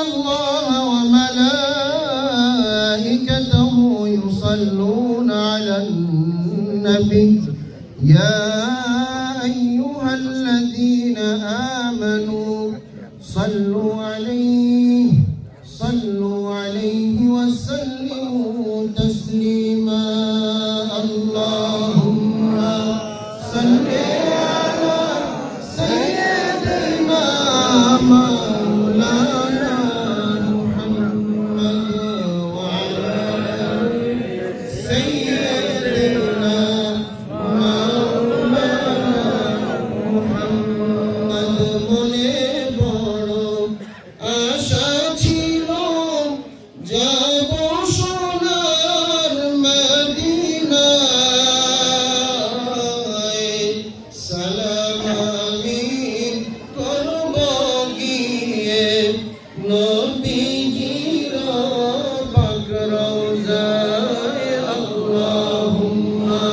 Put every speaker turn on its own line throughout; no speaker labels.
الله وملائكته يصلون على النبي يا أيها الذين آمنوا صلوا عليه وسلموا تسليما اللهم صل على سيدنا مولانا محمد وعلى سيدنا مولانا محمد মনে বড় আশা ছিল যাব সোনার মদিনায় সালাম আমি করব গিয়ে নবীজির পাক রওজায় আল্লাহুম্মা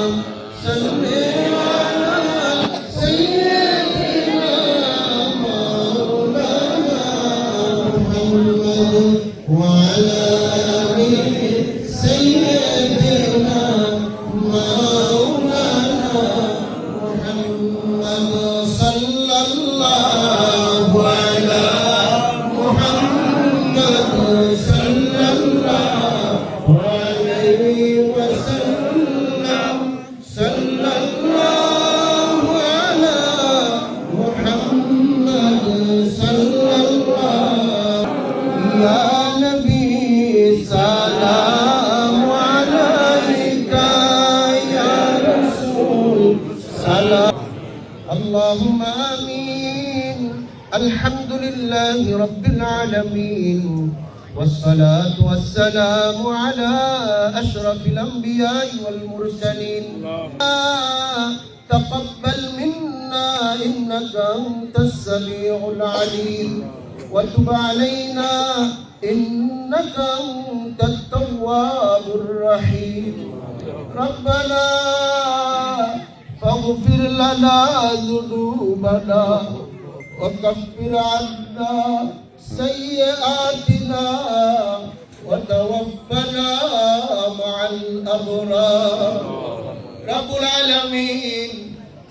সাল্লি আলা সাইয়্যিদিনা মাওলানা মুহাম্মদ ওয়া আলা আলি সাইয়্যিদিনা মাওলানা মুহাম্মদ সাল্লাল্লাহু আলা মুহাম্মদ সাল্লাল্লাহু আলাইহি ওয়াসাল্লাম সাল্লাল্লাহু আলা মুহাম্মদ সাল্লাল্লাহু ইয়া নবী সালামু আলাইকা ইয়া রাসূল সালাম اللهم آمين الحمد لله رب العالمين والصلاة والسلام على أشرف الأنبياء والمرسلين تقبل منا إنك أنت السميع العليم وتب علينا إنك أنت التواب الرحيم ربنا فاغفر لنا ذنوبنا وكفر عنا سيئاتنا وتوفنا مع الأبرار رب العالمين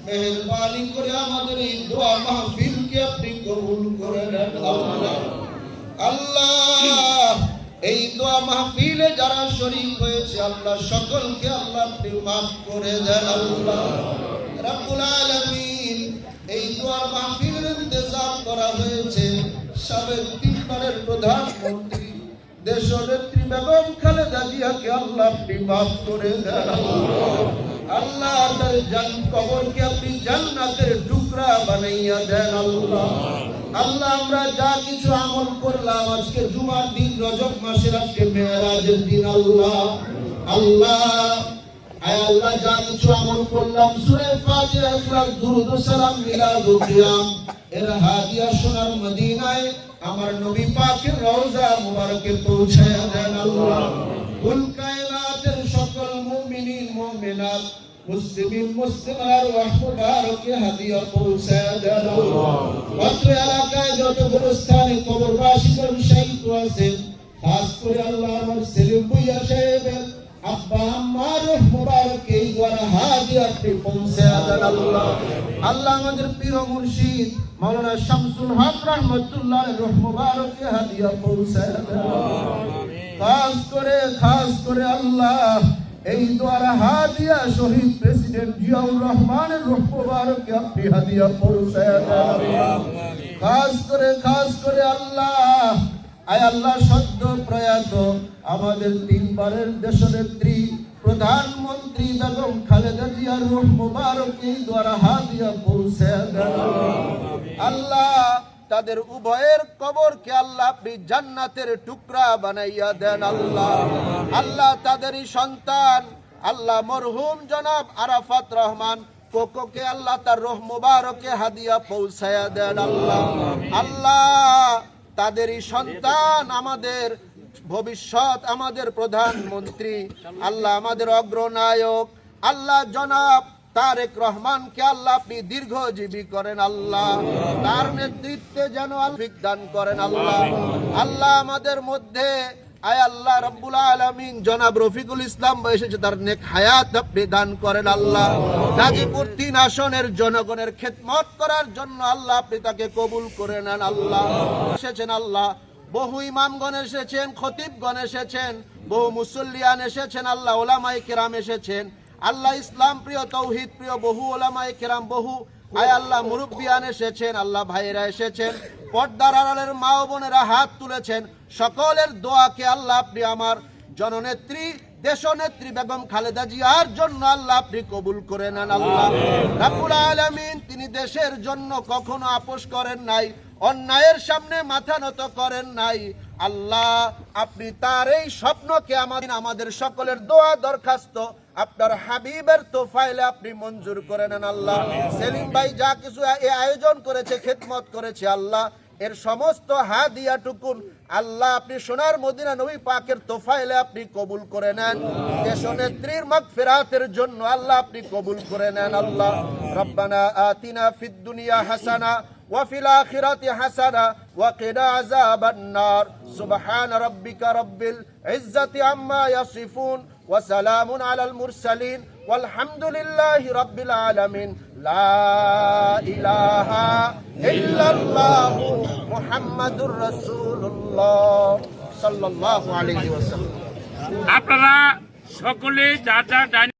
মেহেরবানি করে আমাদের এই দোয়া মাহফিলকে আপনি কবুল করে নেন আল্লাহ আল্লাহ এই দোয়া মাহফিলে যারা শরীক হয়েছে আল্লাহ সকলকে আল্লাহ আপনি মাফ করে দেন আল্লাহ রব্বুল আলামিন এই দোয়া মাহফিলের ইন্তজাম করা হয়েছে সাবেক তিনবারের প্রধানমন্ত্রী দেশনেত্রী বেগম খালেদা জিয়াকে আল্লাহ আপনি মাফ করে দেন আল্লাহ তার কবরকে আপনি জান্নাতের টুকরা বানাইয়া দেন আল্লাহ আল্লাহ আমরা যা কিছু আমল করলাম আজকে জুমার দিন রজব মাসের আজকে মেরাজের দিন আল্লাহ আয় আল্লাহ যা কিছু আমল করলাম সূরা ফাতিহা ইখলাস দুরূদ ও সালাম মিলাদ ও কিয়াম এর হাদিয়া সোনার মদিনায় আমার নবী পাকের রওজা মুবারকে পৌঁছায়া দেন আল্লাহ কুল কায়নাতের সকল মুমিনিন মুমিনাত মুসলিমিন মুসলিমার ওয়াহ মুবারকে হাদিয়া পৌঁছায়া দেন আল্লাহ অত্র এলাকায় যত গোরস্থানে কবরবাসী শহীদ আছেন খাস করে আল্লাহ আমার সেলিম ভুইয়া সাহেবের আব্বা আম্মার রূহ মুবারক এই দ্বারা হাদিয়া পৌঁছায়া দেন আল্লাহ আল্লাহ আমাদের পীর মুর্শিদ মাওলানা শামসুল হক রাহমাতুল্লাহ রূহ মুবারকে হাদিয়া পৌঁছায়া দেন খাস করে আল্লাহ এই দ্বারা হাদিয়া শহীদ প্রেসিডেন্ট জিয়াউর রহমানের রূহ মুবারকে আপনি হাদিয়া পৌঁছায়া দেন খাস করে আল্লাহ আয় আল্লাহ সদ্য প্রয়াত আমাদের তিনবারের দেশনেত্রী প্রধানমন্ত্রী বেগম খালেদা জিয়ার রূহ মুবারকে দ্বারা হাদিয়া পৌঁছায়া দেন আল্লাহ তাদের উভয়ের কবরকে আল্লাহ আপনি জান্নাতের টুকরা বানাইয়া দেন আল্লাহ তাদেরই সন্তান আল্লাহ মরহুম জনাব আরাফাত রহমান কোকোকে আল্লাহ তার রূহ মুবারকে হাদিয়া পৌঁছায়া দেন আল্লাহ তাদেরই সন্তান আমাদের ভবিষ্যৎ আমাদের প্রধানমন্ত্রী আল্লাহ আমাদের অগ্রনায়ক আল্লাহ জনাব তারেক রহমানকে আল্লাহ আপনি দীর্ঘজীবী করেন আল্লাহ, তার নেতৃত্বে যেন আল্লাহ দান করেন আল্লাহ। আল্লাহ আমাদের মধ্যে আয় আল্লাহ রব্বুল আলামিন জনাব রফিকুল ইসলাম এসেছে, তার নেক হায়াত আপনি দান করেন আল্লাহ। গাজীপুর 3 আসনের জনগণের খেদমত করার জন্য আল্লাহ আপনি তাকে কবুল করে নেন আল্লাহ। এসেছেন আল্লাহ, বহু ইমামগণ এসেছেন, খতিবগণ এসেছেন, বহু মুসল্লিয়ান এসেছেন আল্লাহ, ওলামায়ে কেরাম এসেছেন আল্লাহ, ইসলাম প্রিয় তৌহিদ প্রিয় বহু ওলামায়ে কেরাম, বহু আয় আল্লাহ মুরব্বিয়ান এসেছেন আল্লাহ, ভাইয়েরা এসেছেন, পর্দার আড়ালের মা ও বোনেরা হাত তুলেছেন। সকলের দোয়াকে আল্লাহ আপনি আমার জননেত্রী দেশনেত্রী বেগম খালেদা জিয়ার জন্য আল্লাহ আপনি কবুল করে নেন আল্লাহ রাব্বুল আলামিন। তিনি দেশের জন্য কখনো আপোষ করেন নাই, অন্যায়ের সামনে মাথা নত করেন নাই আল্লাহ। আপনি তার এই স্বপ্নকে আমাদের সকলের দোয়া দরখাস্ত আপনার হাবিবের তোফাইলে আপনি মঞ্জুর করে নেন আল্লাহ। সেলিম ভাই যা কিছু এই আয়োজন করেছে, খেদমত করেছে আল্লাহ, এর সমস্ত হাদিয়াটুকুন আল্লাহ আপনি সোনার মদিনা নবী পাকের তোফাইলে আপনি কবুল করে নেন। দেশনেত্রীর মাগফিরাতের জন্য আল্লাহ আপনি কবুল করে নেন আল্লাহ। রব্বানা আতিনা ফিদ দুনিয়া হাসানা وفي الآخرة حسنة وقنا عذاب النار سبحان ربك رب العزة عما يصفون وسلام على المرسلين والحمد لله رب العالمين لا إله إلا الله محمد رسول الله صلى الله عليه وسلم।
আপনারা সকলে যা যা